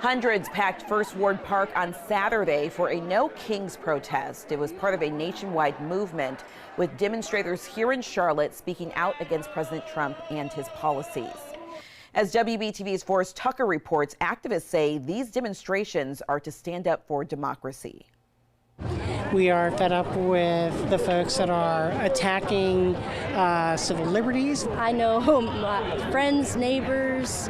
Hundreds packed First Ward Park on Saturday for a No Kings protest. It was part of a nationwide movement with demonstrators here in Charlotte speaking out against President Trump and his policies. As WBTV's Forrest Tucker reports, activists say these demonstrations are to stand up for democracy. We are fed up with the folks that are attacking civil liberties. I know my friends, neighbors,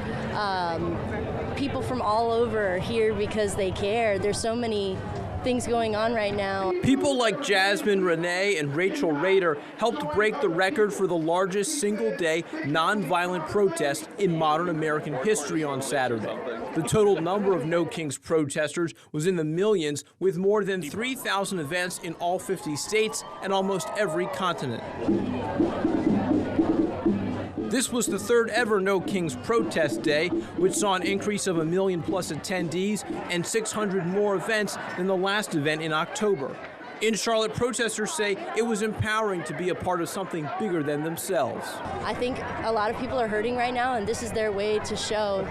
people from all over are here because they care. There's so many things going on right now. People like Jasmine, Renee, and Rachel Rader helped break the record for the largest single-day nonviolent protest in modern American history on Saturday. The total number of No Kings protesters was in the millions, with more than 3,000 events in all 50 states and almost every continent. This was the third ever No Kings protest day, which saw an increase of 1 million plus attendees and 600 more events than the last event in October. In Charlotte, protesters say it was empowering to be a part of something bigger than themselves. I think a lot of people are hurting right now, and this is their way to show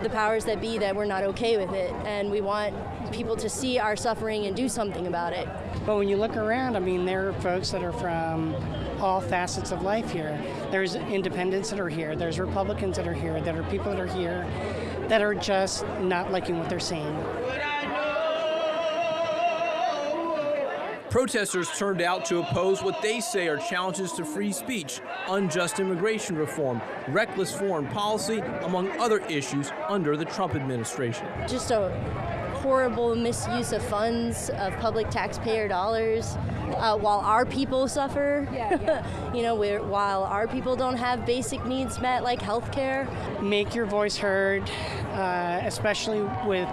the powers that be that we're not okay with it, and we want people to see our suffering and do something about it. But when you look around, I mean, there are folks that are from all facets of life here. There's independents that are here, there's Republicans that are here, there are people that are here that are just not liking what they're seeing. Protesters turned out to oppose what they say are challenges to free speech, unjust immigration reform, reckless foreign policy, among other issues under the Trump administration. Just a horrible misuse of funds, of public taxpayer dollars, while our people suffer. You know, while our people don't have basic needs met like health care. Make your voice heard, especially with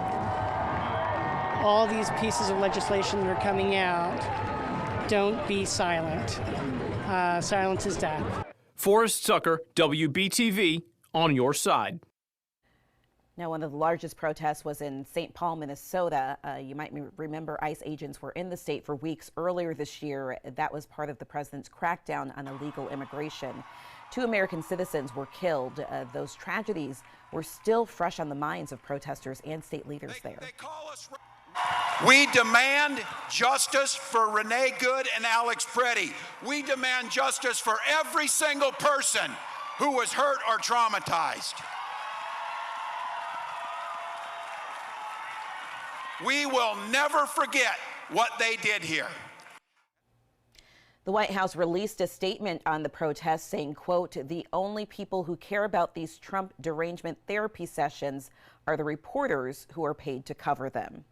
all these pieces of legislation that are coming out. Don't be silent. Silence is death. Forrest Tucker, WBTV, on your side. Now, one of the largest protests was in St. Paul, Minnesota. You might remember ICE agents were in the state for weeks earlier this year. That was part of the president's crackdown on illegal immigration. 2 American citizens were killed. Those tragedies were still fresh on the minds of protesters and state leaders there. We demand justice for Renee Good and Alex Preddy. We demand justice for every single person who was hurt or traumatized. We will never forget what they did here. The White House released a statement on the protest saying, quote, "The only people who care about these Trump derangement therapy sessions are the reporters who are paid to cover them."